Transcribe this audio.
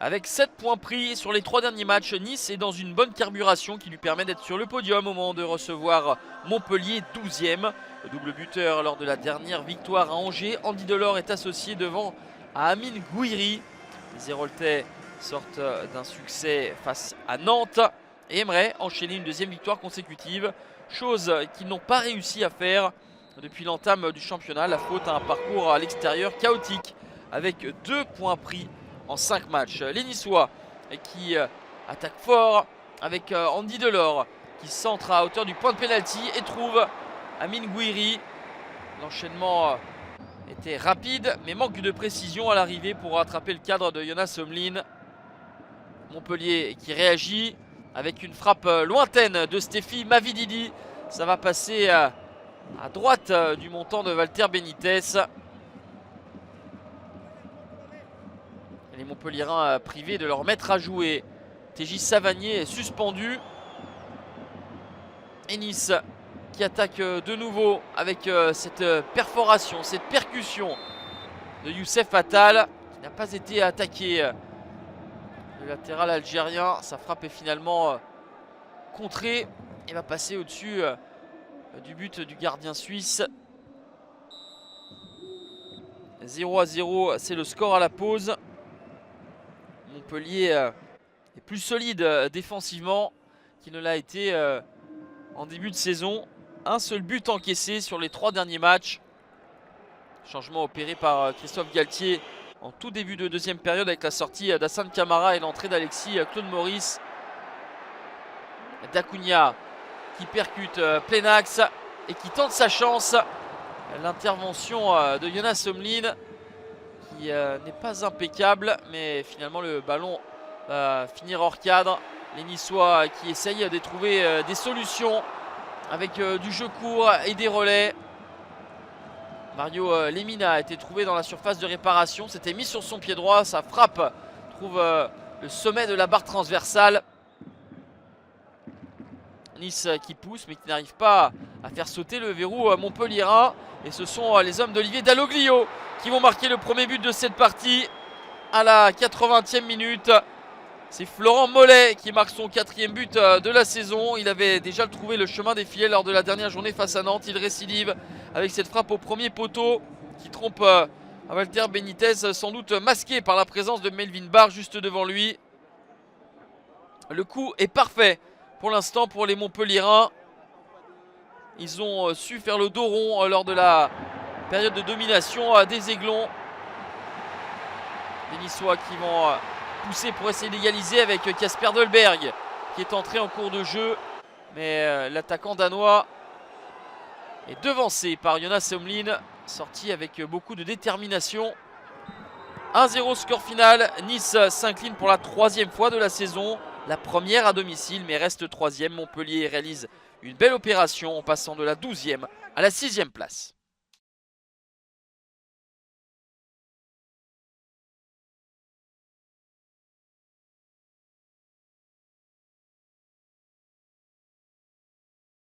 Avec 7 points pris sur les 3 derniers matchs, Nice est dans une bonne carburation qui lui permet d'être sur le podium au moment de recevoir Montpellier 12e. Le double buteur lors de la dernière victoire à Angers, Andy Delors est associé devant à Amine Gouiri. Les Héroltais sortent d'un succès face à Nantes et aimeraient enchaîner une deuxième victoire consécutive, chose qu'ils n'ont pas réussi à faire depuis l'entame du championnat, la faute à un parcours à l'extérieur chaotique avec 2 points pris en 5 matchs. Les Niçois qui attaquent fort avec Andy Delors qui centre à hauteur du point de pénalty et trouve Amine Gouiri. L'enchaînement était rapide mais manque de précision à l'arrivée pour rattraper le cadre de Jonas Omlin. Montpellier qui réagit avec une frappe lointaine de Stéphie Mavididi. Ça va passer à droite du montant de Walter Benitez. Les Montpelliérains privés de leur maître à jouer. TJ Savanier est suspendu. Et Nice qui attaque de nouveau avec cette perforation, cette percussion de Youssef Attal qui n'a pas été attaqué. Le latéral algérien, sa frappe est finalement contrée et va passer au-dessus du but du gardien suisse. 0-0, c'est le score à la pause. Montpellier est plus solide défensivement qu'il ne l'a été en début de saison. Un seul but encaissé sur les 3 derniers matchs. Changement opéré par Christophe Galtier en tout début de deuxième période avec la sortie d'Hassane Camara et l'entrée d'Alexis Claude Maurice. D'Acunha qui percute plein axe et qui tente sa chance. L'intervention de Jonas Omlin qui n'est pas impeccable, mais finalement le ballon va finir hors cadre. Les Niçois qui essayent de trouver des solutions avec du jeu court et des relais. Mario Lemina a été trouvé dans la surface de réparation, s'était mis sur son pied droit, sa frappe trouve le sommet de la barre transversale. Nice qui pousse mais qui n'arrive pas à faire sauter le verrou montpelliérain. Et ce sont les hommes d'Olivier Dalloglio qui vont marquer le premier but de cette partie à la 80e minute. C'est Florent Mollet qui marque son 4e but de la saison. Il avait déjà trouvé le chemin des filets lors de la dernière journée face à Nantes. Il récidive avec cette frappe au premier poteau qui trompe Walter Benitez, sans doute masqué par la présence de Melvin Barr juste devant lui. Le coup est parfait pour l'instant pour les Montpelliérains. Ils ont su faire le dos rond lors de la période de domination des Aiglons. Les Niçois qui vont pousser pour essayer d'égaliser avec Casper Dolberg qui est entré en cours de jeu. Mais l'attaquant danois est devancé par Jonas Omlin, sorti avec beaucoup de détermination. 1-0 score final. Nice s'incline pour la 3e fois de la saison. La première à domicile mais reste 3e. Montpellier réalise une belle opération en passant de la 12e à la 6e place.